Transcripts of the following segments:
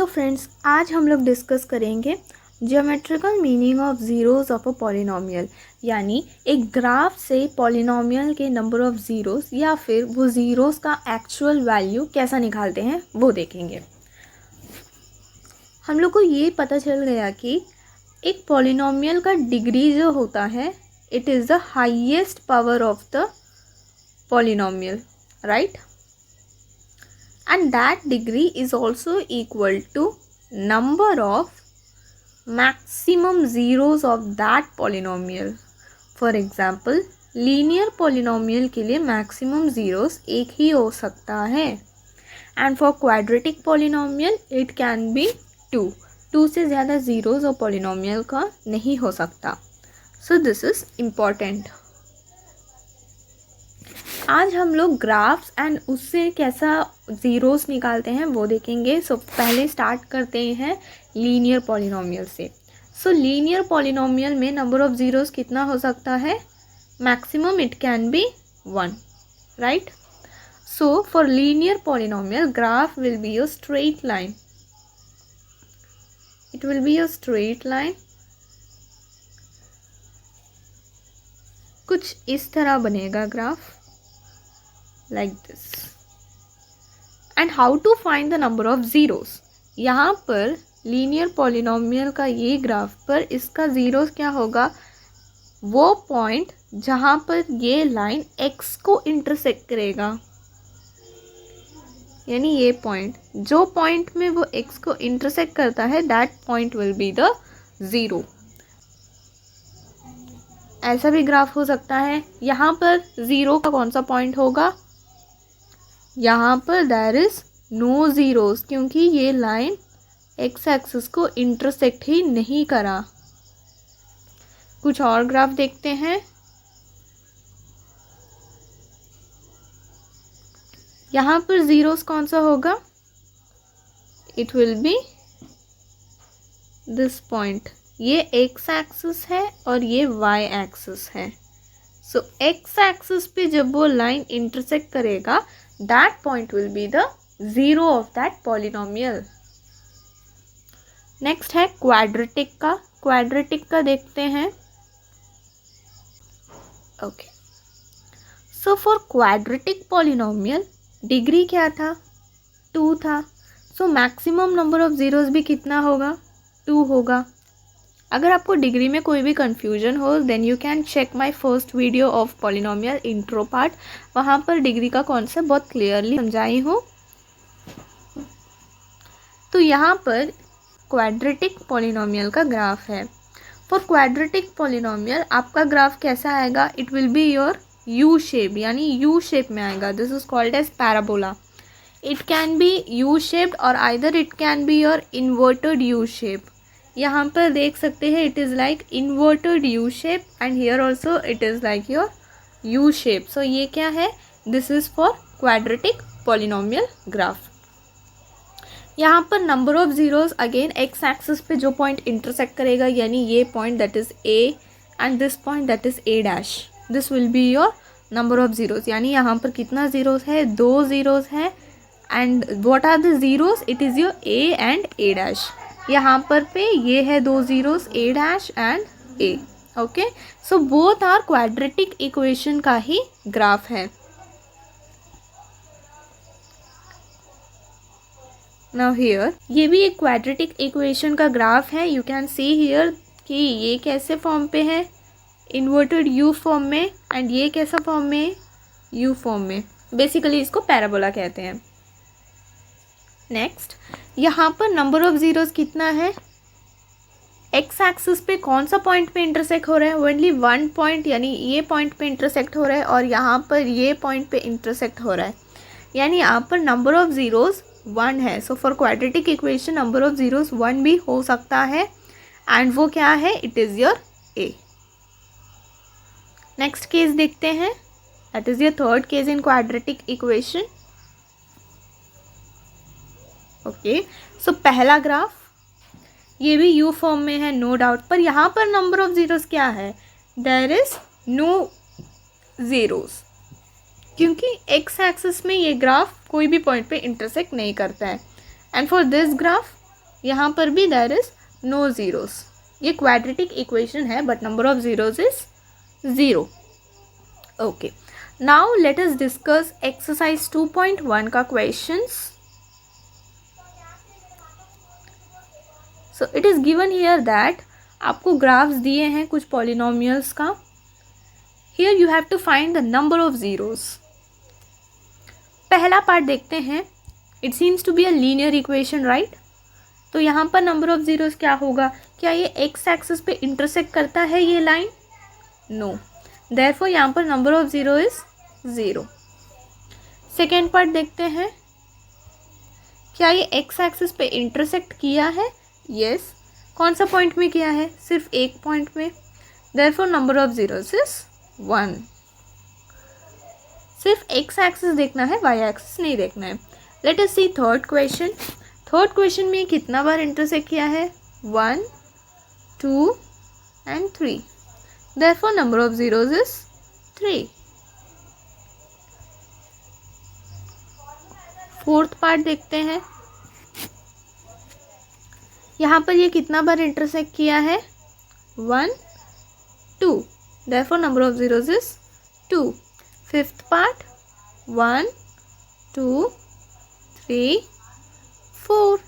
Hello friends, आज हम लोग डिस्कस करेंगे geometrical meaning of zeros of a polynomial. यानी एक ग्राफ से पॉलिनोमियल के नंबर ऑफ़ ज़ीरोज़ या फिर वो ज़ीरोज़ का एक्चुअल वैल्यू कैसा निकालते हैं वो देखेंगे। हम लोग को ये पता चल गया कि एक पॉलिनोमियल का डिग्री जो होता है it is the highest power of the polynomial, right? And that degree is also equal to number of maximum zeros of that polynomial. For example, linear polynomial के लिए maximum zeros एक ही हो सकता है, and for quadratic polynomial it can be 2 से ज़्यादा zeros और polynomial का नहीं हो सकता. So this is important. आज हम लोग ग्राफ्स एंड उससे कैसा ज़ीरोस निकालते हैं वो देखेंगे। सो पहले स्टार्ट करते हैं लीनियर पॉलिनोमियल से। सो लीनियर पॉलिनोमियल में नंबर ऑफ़ ज़ीरोस कितना हो सकता है? Maximum it can B 1, right? So for linear polynomial graph will be a straight line. It will be a straight line. कुछ इस तरह बनेगा graph, like this. And how to find the number of zeros? यहाँ पर linear polynomial का ये graph पर इसका ज़ीरोस क्या होगा? वो पॉइंट जहाँ पर ये लाइन x को इंटरसेक्ट करेगा, यानी ये पॉइंट, जो पॉइंट में वो x को इंटरसेक्ट करता है that point will be the zero. ऐसा भी ग्राफ हो सकता है. यहाँ पर ज़ीरो का कौन सा पॉइंट होगा? यहाँ पर देयर इज़ नो ज़ीरोज़, क्योंकि ये लाइन एक्स एक्सिस को इंटरसेक्ट ही नहीं करा. कुछ और ग्राफ देखते हैं. यहाँ पर ज़ीरोज़ कौन सा होगा? It will B this point. ये एक्स एक्सिस है और ये वाई एक्सिस है. सो एक्स एक्सिस पे जब वो लाइन इंटरसेक्ट करेगा that point will be the zero of that polynomial. Next है quadratic का. quadratic का देखते हैं. Okay. So for quadratic polynomial degree क्या था? 2 था. So maximum number of zeros भी कितना होगा? 2 होगा. अगर आपको डिग्री में कोई भी कन्फ्यूजन हो then you can check my first video of polynomial intro part. वहाँ पर डिग्री का कॉन्सेप्ट बहुत क्लियरली समझाई हूँ. तो यहाँ पर क्वाड्रेटिक पॉलिनोमियल का ग्राफ है. फॉर क्वाड्रेटिक पॉलिनोमियल आपका ग्राफ कैसा आएगा? It will be your U shape, यानी यू शेप में आएगा. This is called as parabola. It can be U shaped और either it can be your inverted U shape. यहाँ पर देख सकते हैं it is like inverted U shape and here also it is like your U shape. So ये क्या है? This is for quadratic polynomial graph. यहाँ पर number of zeros again X axis पे जो पॉइंट इंटरसेक्ट करेगा, यानी ये point that is A and this point that is A dash, this will be your number of zeros. यानी यहाँ पर कितना ज़ीरोज़ है? 2 ज़ीरोज़ है. And what are the zeros? It is your A and A dash. यहाँ पर पे ये है 2 zeros, A dash and A. Okay, so both are quadratic equation का ही ग्राफ है. नाउ हियर ये भी एक क्वाड्रेटिक इक्वेशन का ग्राफ है. यू कैन सी हियर कि ये कैसे फॉर्म पे है? इन्वर्टेड यू फॉर्म में. एंड ये कैसा फॉर्म में? यू फॉर्म में. बेसिकली इसको पैराबोला कहते हैं. नेक्स्ट, यहाँ पर नंबर ऑफ ज़ीरोज़ कितना है? एक्स एक्सिस पे कौन सा पॉइंट पे इंटरसेक्ट हो रहा है? ओनली 1 पॉइंट, यानी ये पॉइंट पे इंटरसेक्ट हो रहा है और यहाँ पर ये पॉइंट पे इंटरसेक्ट हो रहा है. यानी यहाँ पर नंबर ऑफ ज़ीरोज़ 1 है. So for quadratic equation number of zeros 1 भी हो सकता है. एंड वो क्या है? It is your A. Next case देखते हैं. That is your third case in quadratic equation. Okay, so पहला ग्राफ ये भी यू फॉर्म में है, नो डाउट. पर यहाँ पर नंबर ऑफ ज़ीरोज़ क्या है? देयर इज़ नो ज़ीरोज़, क्योंकि एक्स एक्सिस में ये ग्राफ कोई भी पॉइंट पे इंटरसेक्ट नहीं करता है. एंड फॉर दिस ग्राफ यहाँ पर भी देयर इज नो ज़ीरोस। ये क्वाड्रेटिक इक्वेशन है but number of zeros is 0। Okay, now let us discuss exercise 2.1 का questions. So it is given here that आपको ग्राफ्स दिए हैं कुछ पॉलिनोमियल्स का। Here you have to find the number of zeros. पहला part देखते हैं। It seems to be a linear equation, right? तो यहाँ पर नंबर ऑफ ज़ीरोस क्या होगा? क्या ये एक्स एक्सिस पे इंटरसेक्ट करता है ये लाइन? नो, देयरफॉर यहाँ पर number of zero is 0। Second part देखते हैं। क्या ये एक्स एक्सिस पे इंटरसेक्ट किया है? यस। कौन सा पॉइंट में किया है? सिर्फ एक पॉइंट में। Therefore number of zeros is 1। सिर्फ एक्स एक्सिस देखना है, वाई एक्सिस नहीं देखना है। लेट अस सी थर्ड क्वेश्चन। थर्ड क्वेश्चन में कितना बार इंटरसेक्ट किया है? 1, 2 and 3। Therefore number of zeros is 3। Fourth part देखते हैं। यहाँ पर ये कितना बार इंटरसेक्ट किया है? 1, 2। Therefore number of zeros is 2। Fifth part 1, 2, 3, 4।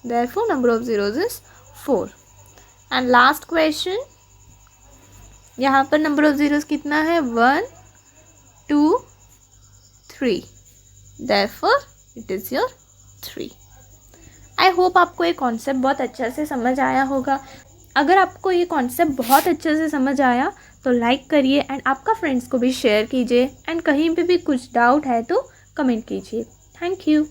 Therefore number of zeros is 4। And last question, यहाँ पर number of zeros कितना है? 1, 2, 3। Therefore it is your 3। I hope आपको ये कॉन्सेप्ट बहुत अच्छा से समझ आया होगा। अगर आपको ये कॉन्सेप्ट बहुत अच्छे से समझ आया तो लाइक करिए एंड आपका फ्रेंड्स को भी शेयर कीजिए, एंड कहीं पे भी कुछ डाउट है तो कमेंट कीजिए। Thank you.